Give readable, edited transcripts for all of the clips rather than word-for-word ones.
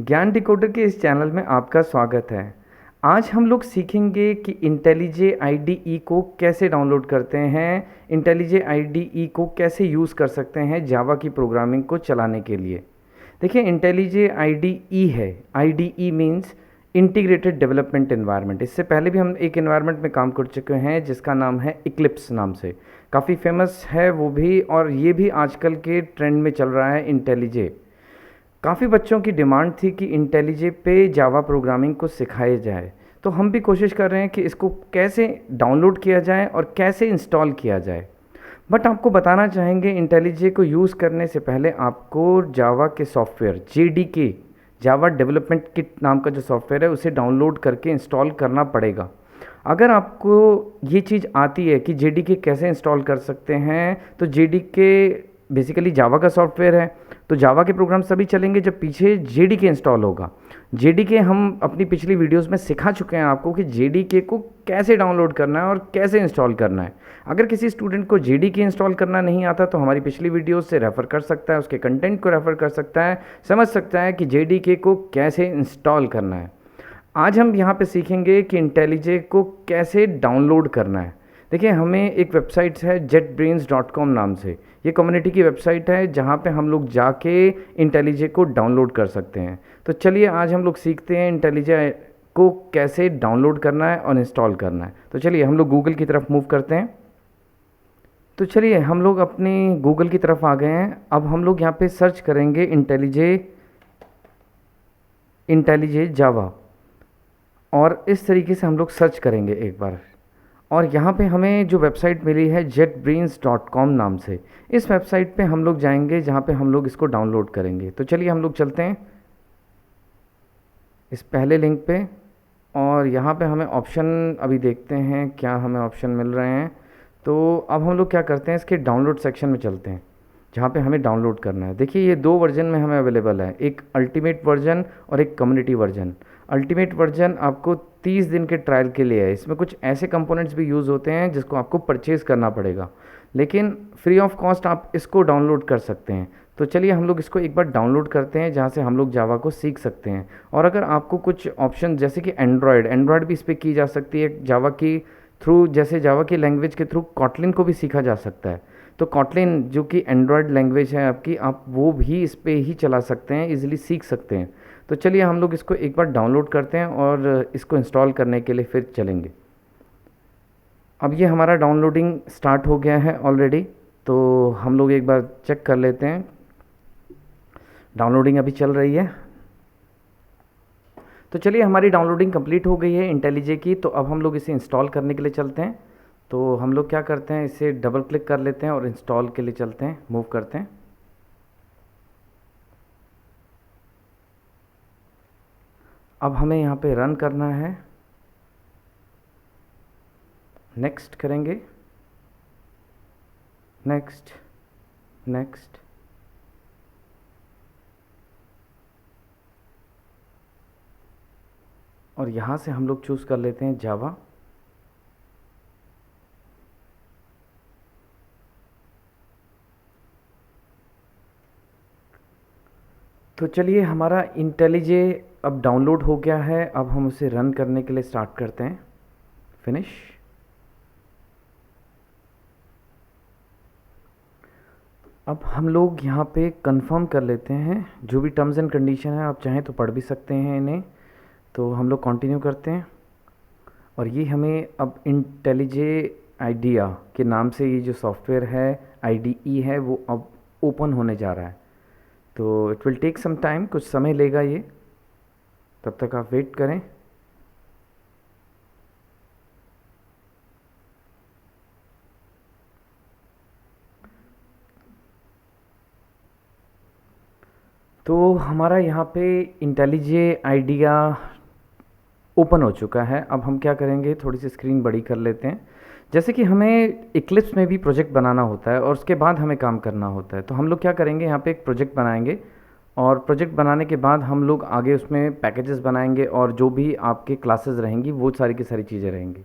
ज्ञान डिकोडर के इस चैनल में आपका स्वागत है। आज हम लोग सीखेंगे कि इंटेलिजे IDE को कैसे डाउनलोड करते हैं, इंटेलिजे IDE को कैसे यूज़ कर सकते हैं जावा की प्रोग्रामिंग को चलाने के लिए। देखिए, इंटेलिजे IDE है, IDE means integrated development environment. इससे पहले भी हम एक एनवायरनमेंट में काम कर चुके हैं जिसका नाम है इक्लिप्स नाम से, काफ़ी फेमस है वो भी, और ये भी आजकल के ट्रेंड में चल रहा है इंटेलिजे। काफ़ी बच्चों की डिमांड थी कि इंटेलिजे पे जावा प्रोग्रामिंग को सिखाया जाए, तो हम भी कोशिश कर रहे हैं कि इसको कैसे डाउनलोड किया जाए और कैसे इंस्टॉल किया जाए। बट आपको बताना चाहेंगे, इंटेलिजे को यूज़ करने से पहले आपको जावा के software JDK, Java development kit नाम का जो सॉफ्टवेयर है, उसे डाउनलोड करके इंस्टॉल करना पड़ेगा। अगर आपको ये चीज़ आती है कि JDK कैसे इंस्टॉल कर सकते हैं, तो JDK बेसिकली जावा का सॉफ्टवेयर है, तो जावा के प्रोग्राम सभी चलेंगे जब पीछे JDK इंस्टॉल होगा। JDK हम अपनी पिछली वीडियोस में सिखा चुके हैं आपको कि JDK को कैसे डाउनलोड करना है और कैसे इंस्टॉल करना है। अगर किसी स्टूडेंट को JDK इंस्टॉल करना नहीं आता तो हमारी पिछली वीडियोस से रेफ़र कर सकता है, उसके कंटेंट को रेफ़र कर सकता है, समझ सकता है कि JDK को कैसे इंस्टॉल करना है। आज हम यहाँ पे सीखेंगे कि इंटेलिजे को कैसे डाउनलोड करना है। देखिए, हमें एक वेबसाइट है jetbrains.com नाम से, ये कम्युनिटी की वेबसाइट है जहाँ पे हम लोग जाके इंटेलिजे को डाउनलोड कर सकते हैं। तो चलिए आज हम लोग सीखते हैं इंटेलिजे को कैसे डाउनलोड करना है और इंस्टॉल करना है। तो चलिए हम लोग गूगल की तरफ मूव करते हैं। तो चलिए हम लोग अपने गूगल की तरफ आ गए हैं। अब हम लोग यहाँ पे सर्च करेंगे इंटेलिजे जावा, और इस तरीके से हम लोग सर्च करेंगे एक बार। और यहाँ पे हमें जो वेबसाइट मिली है jetbrains.com नाम से, इस वेबसाइट पे हम लोग जाएंगे जहाँ पे हम लोग इसको डाउनलोड करेंगे। तो चलिए हम लोग चलते हैं इस पहले लिंक पे, और यहाँ पे हमें ऑप्शन अभी देखते हैं क्या हमें ऑप्शन मिल रहे हैं। तो अब हम लोग क्या करते हैं, इसके डाउनलोड सेक्शन में चलते हैं जहाँ पे हमें डाउनलोड करना है। देखिए, ये दो वर्जन में हमें अवेलेबल है, एक अल्टीमेट वर्जन और एक कम्युनिटी वर्जन। अल्टीमेट वर्जन आपको 30 दिन के ट्रायल के लिए है। इसमें कुछ ऐसे कंपोनेंट्स भी यूज़ होते हैं जिसको आपको परचेज़ करना पड़ेगा, लेकिन फ्री ऑफ कॉस्ट आप इसको डाउनलोड कर सकते हैं। तो चलिए हम लोग इसको एक बार डाउनलोड करते हैं जहाँ से हम लोग जावा को सीख सकते हैं। और अगर आपको कुछ ऑप्शन जैसे कि एंड्रॉयड भी इस पर की जा सकती है जावा की थ्रू, जैसे जावा की लैंग्वेज के थ्रू कॉटलिन को भी सीखा जा सकता है। तो कॉटलिन जो कि एंड्रॉयड लैंग्वेज है आपकी, आप वो भी इस पर ही चला सकते हैं, इजीली सीख सकते हैं। तो चलिए हम लोग इसको एक बार डाउनलोड करते हैं और इसको इंस्टॉल करने के लिए फिर चलेंगे। अब ये हमारा डाउनलोडिंग स्टार्ट हो गया है ऑलरेडी, तो हम लोग एक बार चेक कर लेते हैं। डाउनलोडिंग अभी चल रही है। तो चलिए, हमारी डाउनलोडिंग कंप्लीट हो गई है इंटेलिजे की। तो अब हम लोग इसे इंस्टॉल करने के लिए चलते हैं। तो हम लोग क्या करते हैं, इसे डबल क्लिक कर लेते हैं और इंस्टॉल के लिए चलते हैं, मूव करते हैं। अब हमें यहाँ पे रन करना है, नेक्स्ट करेंगे, नेक्स्ट, नेक्स्ट। और यहाँ से हम लोग चूज़ कर लेते हैं जावा। तो चलिए, हमारा इंटेलिजे अब डाउनलोड हो गया है। अब हम उसे रन करने के लिए स्टार्ट करते हैं, फिनिश। अब हम लोग यहाँ पे कंफर्म कर लेते हैं जो भी टर्म्स एंड कंडीशन है, आप चाहें तो पढ़ भी सकते हैं इन्हें। तो हम लोग कंटिन्यू करते हैं, और ये हमें अब इंटेलिजे आइडिया के नाम से ये जो सॉफ्टवेयर है IDE है वो अब ओपन होने जा रहा है। तो it will take some time, कुछ समय लेगा ये, तब तक आप वेट करें। तो हमारा यहाँ पे इंटेलिजे आइडिया ओपन हो चुका है। अब हम क्या करेंगे, थोड़ी सी स्क्रीन बड़ी कर लेते हैं। जैसे कि हमें इक्लिप्स में भी प्रोजेक्ट बनाना होता है और उसके बाद हमें काम करना होता है, तो हम लोग क्या करेंगे, यहाँ पे एक प्रोजेक्ट बनाएंगे, और प्रोजेक्ट बनाने के बाद हम लोग आगे उसमें पैकेजेस बनाएंगे, और जो भी आपके क्लासेस रहेंगी वो सारी की सारी चीज़ें रहेंगी।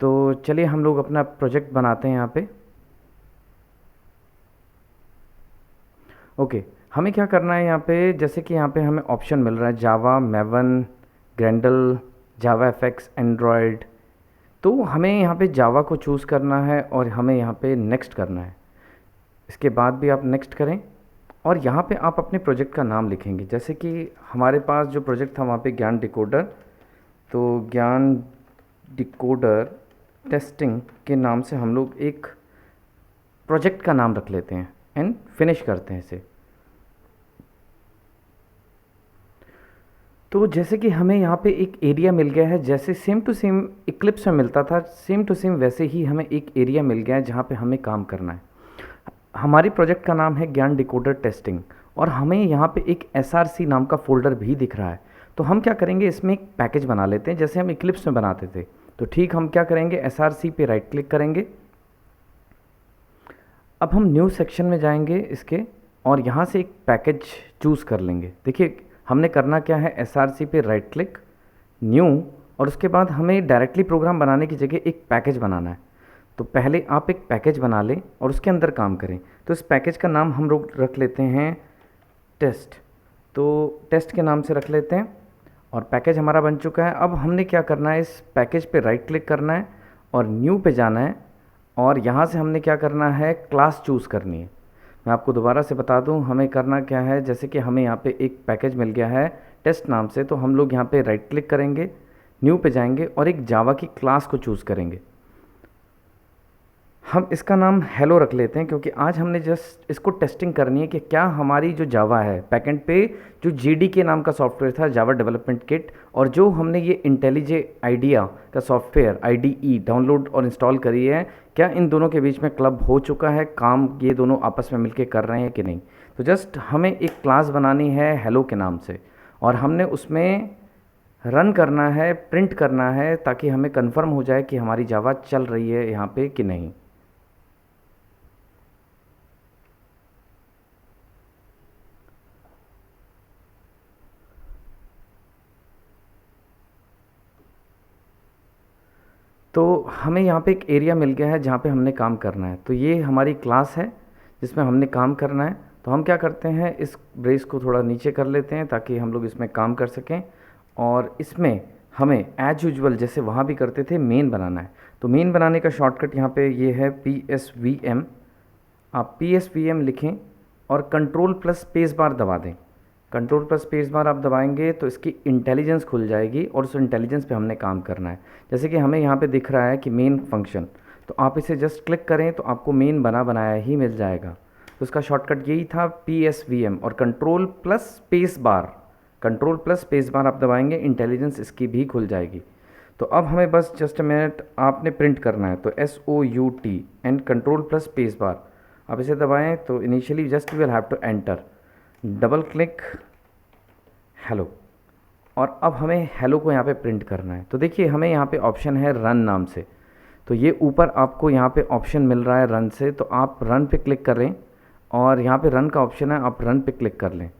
तो चलिए हम लोग अपना प्रोजेक्ट बनाते हैं यहाँ पे। ओके, हमें क्या करना है यहाँ पे, जैसे कि यहाँ पे हमें ऑप्शन मिल रहा है जावा, मेवन, ग्रैंडल, जावा एफएक्स, एंड्रॉयड। तो हमें यहाँ पे जावा को चूज़ करना है और हमें यहाँ पे नेक्स्ट करना है। इसके बाद भी आप नेक्स्ट करें और यहाँ पे आप अपने प्रोजेक्ट का नाम लिखेंगे। जैसे कि हमारे पास जो प्रोजेक्ट था वहाँ पे ज्ञान डिकोडर, तो ज्ञान डिकोडर टेस्टिंग के नाम से हम लोग एक प्रोजेक्ट का नाम रख लेते हैं एंड फिनिश करते हैं इसे। तो जैसे कि हमें यहाँ पे एक एरिया मिल गया है, जैसे सेम टू सेम इक्लिप्स में मिलता था, सेम टू सेम वैसे ही हमें एक एरिया मिल गया है जहाँ पे हमें काम करना है। हमारी प्रोजेक्ट का नाम है ज्ञान डिकोडर टेस्टिंग और हमें यहाँ पे एक SRC नाम का फ़ोल्डर भी दिख रहा है। तो हम क्या करेंगे, इसमें एक पैकेज बना लेते हैं जैसे हम इक्लिप्स में बनाते थे। तो ठीक, हम क्या करेंगे, SRC पे राइट क्लिक करेंगे। अब हम न्यू सेक्शन में जाएंगे इसके और यहाँ से एक पैकेज चूज़ कर लेंगे। देखिए हमने करना क्या है, SRC पे राइट क्लिक, न्यू, और उसके बाद हमें डायरेक्टली प्रोग्राम बनाने की जगह एक पैकेज बनाना है। तो पहले आप एक पैकेज बना लें और उसके अंदर काम करें। तो इस पैकेज का नाम हम लोग रख लेते हैं टेस्ट। तो टेस्ट के नाम से रख लेते हैं और पैकेज हमारा बन चुका है। अब हमने क्या करना है, इस पैकेज पे राइट क्लिक करना है और न्यू पे जाना है और यहाँ से हमने क्या करना है, क्लास चूज़ करनी है। मैं आपको दोबारा से बता दूं हमें करना क्या है। जैसे कि हमें यहाँ पे एक पैकेज मिल गया है टेस्ट नाम से, तो हम लोग यहाँ पे राइट क्लिक करेंगे, न्यू पे जाएंगे और एक जावा की क्लास को चूज़ करेंगे। हम इसका नाम हेलो रख लेते हैं क्योंकि आज हमने जस्ट इसको टेस्टिंग करनी है कि क्या हमारी जो जावा है बैकएंड पे, जो JDK नाम का सॉफ्टवेयर था, जावा डेवलपमेंट किट, और जो हमने ये इंटेलिजे आइडिया का सॉफ्टवेयर IDE डाउनलोड और इंस्टॉल करी है, क्या इन दोनों के बीच में क्लब हो चुका है, काम ये दोनों आपस में मिलके कर रहे हैं कि नहीं। तो जस्ट हमें एक क्लास बनानी है हेलो के नाम से और हमने उसमें रन करना है, प्रिंट करना है, ताकि हमें कन्फर्म हो जाए कि हमारी जावा चल रही है यहाँ पे कि नहीं। तो हमें यहाँ पे एक एरिया मिल गया है जहाँ पे हमने काम करना है। तो ये हमारी क्लास है जिसमें हमने काम करना है। तो हम क्या करते हैं, इस ब्रेस को थोड़ा नीचे कर लेते हैं ताकि हम लोग इसमें काम कर सकें और इसमें हमें एज यूजुअल जैसे वहाँ भी करते थे मेन बनाना है। तो मेन बनाने का शॉर्टकट यहाँ पे ये है PSVM। आप PSVM लिखें और कंट्रोल+स्पेस बार दबा दें। कंट्रोल+स्पेस बार आप दबाएंगे तो इसकी इंटेलिजेंस खुल जाएगी और उस इंटेलिजेंस पे हमने काम करना है। जैसे कि हमें यहाँ पे दिख रहा है कि मेन फंक्शन, तो आप इसे जस्ट क्लिक करें तो आपको मेन बना बनाया ही मिल जाएगा। तो इसका शॉर्टकट यही था PSVM और कंट्रोल+स्पेस बार आप दबाएंगे, इंटेलिजेंस इसकी भी खुल जाएगी। तो अब हमें बस जस्ट अ मिनट आपने प्रिंट करना है। तो SOUT एंड कंट्रोल+स्पेस बार आप इसे दबाएं तो initially just will have to enter, double click, hello, और अब हमें हेलो को यहाँ पे प्रिंट करना है। तो देखिए हमें यहाँ पे ऑप्शन है रन नाम से, तो ये ऊपर आपको यहाँ पे ऑप्शन मिल रहा है रन से, तो आप रन पे क्लिक करें और यहाँ पे रन का ऑप्शन है, आप रन पे क्लिक कर लें।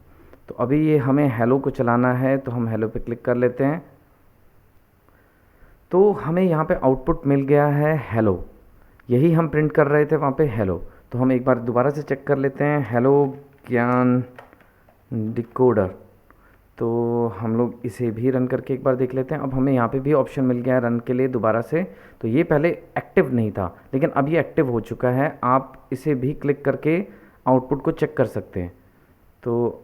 तो अभी ये हमें हेलो को चलाना है तो हम हेलो पे क्लिक कर लेते हैं। तो हमें यहाँ पे आउटपुट मिल गया है हेलो, यही हम प्रिंट कर रहे थे वहाँ पे हेलो। तो हम एक बार दोबारा से चेक कर लेते हैं, हेलो ज्ञान डिकोडर। तो हम लोग इसे भी रन करके एक बार देख लेते हैं। अब हमें यहाँ पे भी ऑप्शन मिल गया है रन के लिए दोबारा से। तो ये पहले एक्टिव नहीं था लेकिन अब ये एक्टिव हो चुका है। आप इसे भी क्लिक करके आउटपुट को चेक कर सकते हैं। तो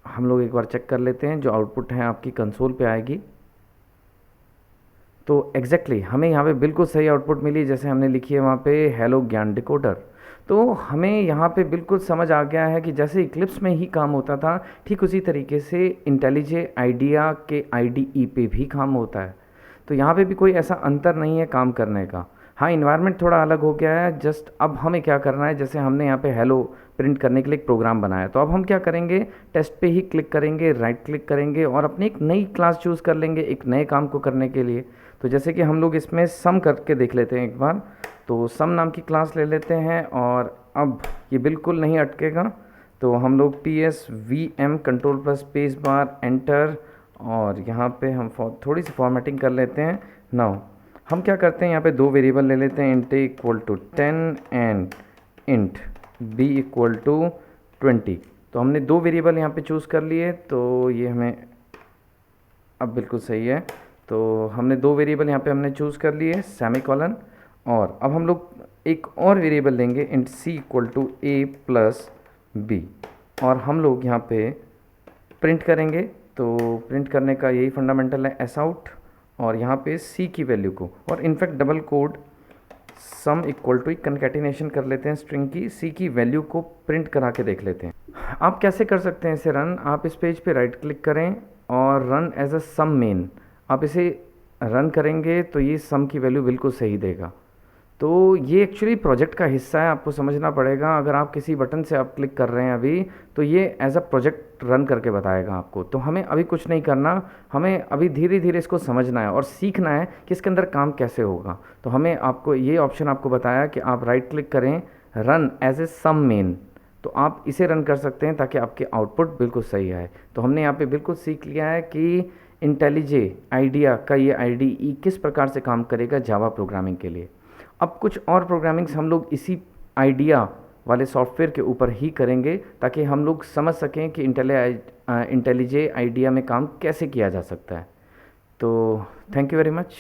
हम लोग एक बार चेक कर लेते हैं, जो आउटपुट है आपकी कंसोल पे आएगी। तो एग्जैक्टली हमें यहाँ पे बिल्कुल सही आउटपुट मिली जैसे हमने लिखी है वहाँ पे हेलो ज्ञान डिकोडर। तो हमें यहाँ पे बिल्कुल समझ आ गया है कि जैसे इक्लिप्स में ही काम होता था ठीक उसी तरीके से इंटेलिजे आइडिया के IDE पे भी काम होता है। तो यहाँ पे भी कोई ऐसा अंतर नहीं है काम करने का। हाँ, इन्वायरमेंट थोड़ा अलग हो गया है। जस्ट अब हमें क्या करना है, जैसे हमने यहाँ पे हेलो प्रिंट करने के लिए एक प्रोग्राम बनाया, तो अब हम क्या करेंगे, टेस्ट पे ही क्लिक करेंगे, राइट क्लिक करेंगे और अपनी एक नई क्लास चूज़ कर लेंगे एक नए काम को करने के लिए। तो जैसे कि हम लोग इसमें सम करके देख लेते हैं एक बार। तो सम नाम की क्लास ले लेते हैं और अब ये बिल्कुल नहीं अटकेगा। तो हम लोग PSVM कंट्रोल+स्पेस बार एंटर और यहाँ पे हम थोड़ी सी फॉर्मेटिंग कर लेते हैं। नाउ हम क्या करते हैं, यहाँ पे दो वेरिएबल ले लेते हैं, int a = 10 and int b = 20। तो हमने दो वेरिएबल यहाँ पे चूज़ कर लिए, तो ये हमें अब बिल्कुल सही है। तो हमने दो वेरिएबल यहाँ पे हमने चूज़ कर लिए, सेमीकोलन। और अब हम लोग एक और वेरिएबल लेंगे, int c equal to a plus b, और हम लोग यहाँ पे प्रिंट करेंगे। तो प्रिंट करने का यही फंडामेंटल है, एस आउट, और यहाँ पे सी की वैल्यू को, और in fact double quote sum equal to concatenation कर लेते हैं स्ट्रिंग की, सी की वैल्यू को प्रिंट करा के देख लेते हैं। आप कैसे कर सकते हैं इसे रन? आप इस पेज पे राइट क्लिक करें और run as a some main, आप इसे रन करेंगे तो ये सम की वैल्यू बिल्कुल सही देगा। तो ये एक्चुअली प्रोजेक्ट का हिस्सा है, आपको समझना पड़ेगा। अगर आप किसी बटन से आप क्लिक कर रहे हैं अभी, तो ये एज अ प्रोजेक्ट रन करके बताएगा आपको। तो हमें अभी कुछ नहीं करना, हमें अभी धीरे धीरे इसको समझना है और सीखना है कि इसके अंदर काम कैसे होगा। तो हमें आपको ये ऑप्शन आपको बताया कि आप राइट क्लिक करें, run as a some main, तो आप इसे रन कर सकते हैं ताकि आपके आउटपुट बिल्कुल सही आए। तो हमने यहाँ पे बिल्कुल सीख लिया है कि इंटेलिजे आइडिया का ये IDE किस प्रकार से काम करेगा जावा प्रोग्रामिंग के लिए। अब कुछ और प्रोग्रामिंग्स हम लोग इसी आइडिया वाले सॉफ्टवेयर के ऊपर ही करेंगे, ताकि हम लोग समझ सकें कि इंटेलिजे आइडिया में काम कैसे किया जा सकता है। तो थैंक यू वेरी मच।